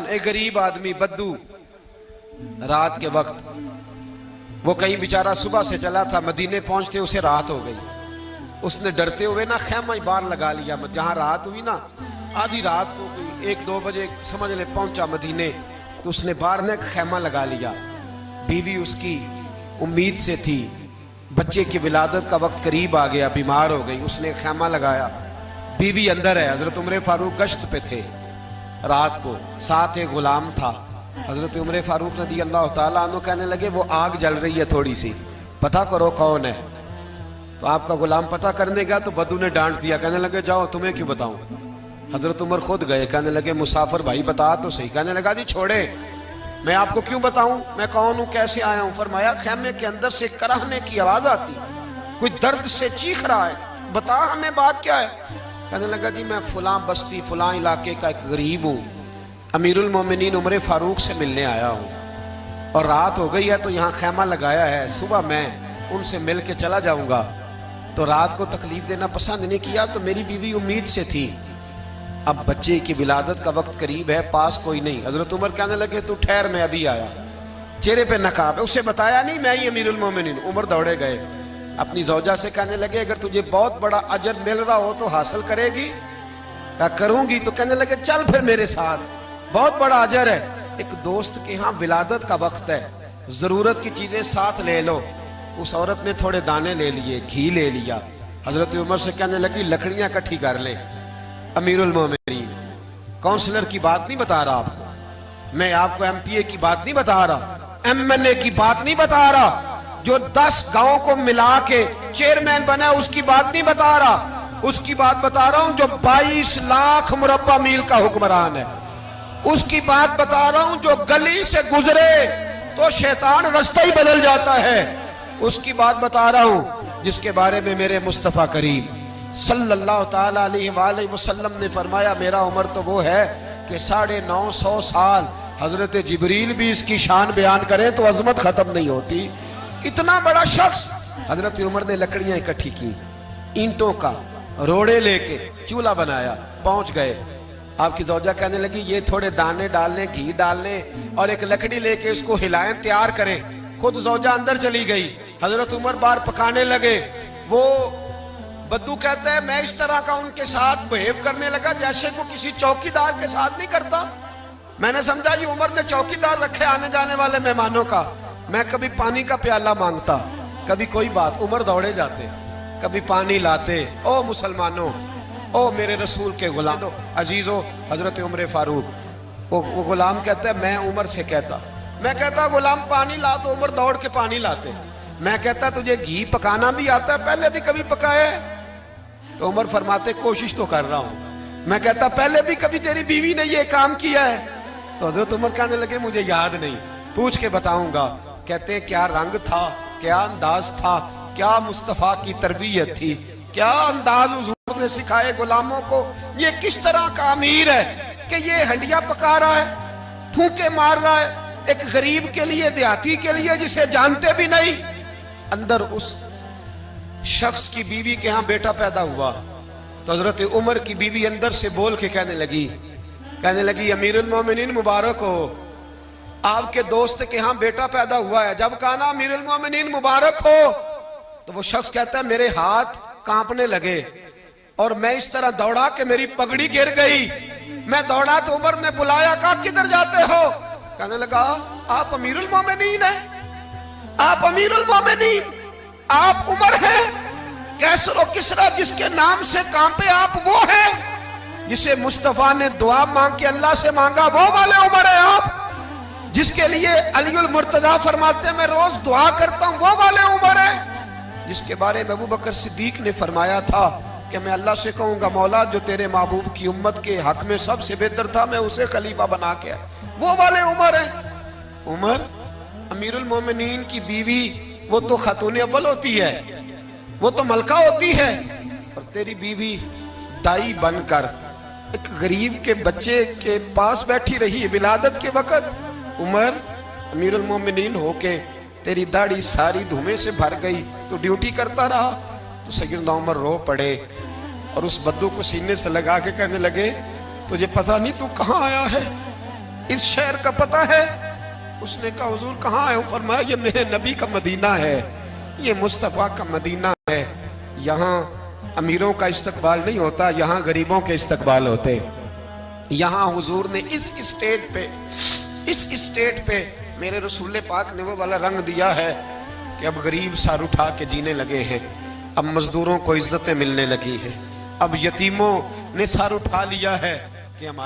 जान, एक गरीब आदमी बद्दू, रात के वक्त वो कहीं बेचारा सुबह से चला था, मदीने पहुंचते उसे रात हो गई। उसने डरते हुए ना खैमा ही बाहर लगा लिया। जहां रात हुई ना, आधी रात को कोई 1-2 बजे समझ ले पहुंचा मदीने, तो उसने बाहर ने खैमा लगा लिया। बीवी उसकी उम्मीद से थी, बच्चे की विलादत का वक्त करीब आ गया, बीमार हो गई, उसने खैमा लगाया। बीवी अंदर है, हजरत उमर फारूक गश्त पे थे रात को, साथ एक गुलाम था। हजरत उमर फारूक रज़ी अल्लाह ताला अन्हु कहने लगे वो आग जल रही है थोड़ी सी, पता करो कौन है। तो आपका गुलाम पता करने गया तो बद्दू ने डांट दिया, कहने लगे जाओ तुम्हें क्यों बताऊं। हजरत उमर खुद गए, कहने लगे मुसाफिर भाई बता तो सही। कहने लगा जी छोड़े, मैं आपको क्यों बताऊं, मैं कौन हूं, कैसे आया हूं। फरमाया खैमे के अंदर से कराहने की आवाज आती, कोई दर्द से चीख रहा है, बता हमें बात क्या है। कहने लगा जी मैं फुला बस्ती फुला इलाके का एक गरीब हूँ, अमीरुल मोमिनीन उमर फारूक से मिलने आया हूँ और रात हो गई है तो यहाँ खैमा लगाया है, सुबह मैं उनसे मिल के चला जाऊंगा। तो रात को तकलीफ देना पसंद नहीं किया, तो मेरी बीवी उम्मीद से थी, अब बच्चे की विलादत का वक्त करीब है, पास कोई नहीं। हजरत उमर कहने लगे तू ठहर, मैं अभी आया। चेहरे पे नकाब है, उसे बताया नहीं मैं ही अमीरुल मोमिनीन। उमर दौड़े गए, अपनी जौजा से कहने लगे अगर तुझे बहुत बड़ा अजर मिल रहा हो तो हासिल करेगी। क्या करूंगी। तो कहने लगे चल फिर मेरे साथ, बहुत बड़ा अजर है। एक दोस्त के यहाँ विलादत का वक्त है, जरूरत की चीजें साथ ले लो। उस औरत ने थोड़े दाने ले लिए, घी ले लिया। हजरत उमर से कहने लगी लकड़ियां इकट्ठी कर ले। अमीरुल मोमिनीन, काउंसलर की बात नहीं बता रहा आपको, मैं आपको एमपीए की बात नहीं बता रहा, एमएनए की बात नहीं बता रहा, जो 10 गांव को मिला के चेयरमैन बना उसकी बात नहीं बता रहा, उसकी बात बता रहा हूं जो 22 लाख मुरब्बा मील का हुक्मरान है। उसकी बात बता रहा हूं जो गली से गुजरे तो शैतान रास्ता ही बदल जाता है। उसकी बात बता रहा हूं जिसके बारे में मेरे मुस्तफा करीम सल्लल्लाहु ताला अलैहि वसल्लम ने फरमाया मेरा उम्र तो वो है कि 950 साल हजरत जिब्रील भी इसकी शान बयान करें तो अजमत खत्म नहीं होती। इतना बड़ा शख्स। हजरत उमर ने लकड़ियां इकट्ठी की, ईंटों का रोड़े लेके चूल्हा बनाया, पहुंच गए। आपकी जौजा कहने लगी ये थोड़े दाने डालने, घी डालने और एक लकड़ी लेके इसको हिलाएं, तैयार करें। खुद जौजा अंदर चली गई, हजरत उमर बाहर पकाने लगे। वो बद्दू कहते हैं मैं इस तरह का उनके साथ बिहेव करने लगा जैसे वो किसी चौकीदार के साथ नहीं करता। मैंने समझा जी उमर ने चौकीदार रखे आने जाने वाले मेहमानों का। मैं कभी पानी का प्याला मांगता, कभी कोई बात, उमर दौड़े जाते, कभी पानी लाते। ओ मुसलमानों, ओ मेरे रसूल के गुलाम अजीजो, हजरत उमर फारूक। वो गुलाम कहता है मैं उमर से कहता, मैं कहता गुलाम पानी ला, तो उमर दौड़ के पानी लाते। मैं कहता तुझे घी पकाना भी आता है, पहले भी कभी पकाया है? तो उमर फरमाते कोशिश तो कर रहा हूं। मैं कहता पहले भी कभी तेरी बीवी ने ये काम किया है? तो हजरत उमर कहने लगे मुझे याद नहीं, पूछ के बताऊंगा। कहते हैं क्या रंग था, क्या अंदाज था, क्या मुस्तफा की तरबियत थी, क्या अंदाज हुजूर ने सिखाए गुलामों को। ये किस तरह का अमीर है कि ये हंडिया पका रहा है, फूंके मार रहा है एक गरीब के लिए, देहाती के लिए जिसे जानते भी नहीं। अंदर उस शख्स की बीवी के यहाँ बेटा पैदा हुआ तो हजरत उमर की बीवी अंदर से बोल के कहने लगी अमीरुल मोमिनीन मुबारक हो, आपके दोस्त के यहाँ बेटा पैदा हुआ है। जब कहा ना अमीरुल मोमिनीन मुबारक हो, तो वो शख्स कहता है मेरे हाथ कांपने लगे और मैं इस तरह दौड़ा कि मेरी पगड़ी गिर गई। मैं दौड़ा तो उमर ने बुलाया, कहा किधर जाते हो? कहने लगा आप अमीरुल मोमिनीन हैं, आप अमीरुल मोमिनीन, आप उमर हैं। कैसर और किसरा जिसके नाम से कांपे आप वो हैं, जिसे मुस्तफा ने दुआ मांग के अल्लाह से मांगा वो वाले उमर है आप, जिसके लिए अलीउल मुर्तजा फरमाते मैं रोज दुआ करता हूं वो वाले उमर है, जिसके बारे में अबू बकर सिद्दीक ने फरमाया था कि मैं अल्लाह से कहूंगा मौला जो तेरे महबूब की उम्मत के हक में सबसे बेहतर था मैं उसे खलीफा बना के, वो वाले उमर है। उमर अमीरुल मोमिनीन की बीवी वो तो खातून अव्वल होती है, वो तो मलका होती है, और तेरी बीवी दाई बनकर एक गरीब के बच्चे के पास बैठी रही विलादत के वक्त। उमर अमीरुल मोमिनीन होके तेरी दाढ़ी सारी धुएं से भर गई, तो ड्यूटी करता रहा। तो सैयदना उमर रो पड़े और उस बद्दू को सीने से लगा के कहने लगे तुझे पता नहीं तू कहाँ आया है, इस शहर का पता है? उसने कहा हुजूर कहाँ है? फरमाया ये मेरे नबी का मदीना है, ये मुस्तफ़ा का मदीना है। यहाँ अमीरों का इस्तकबाल नहीं होता, यहाँ गरीबों के इस्तकबाल होते। यहाँ हुजूर ने इस स्टेट पे मेरे रसूल पाक ने वो वाला रंग दिया है कि अब गरीब सर उठा के जीने लगे हैं, अब मजदूरों को इज्जतें मिलने लगी हैं, अब यतीमों ने सर उठा लिया है कि हमारे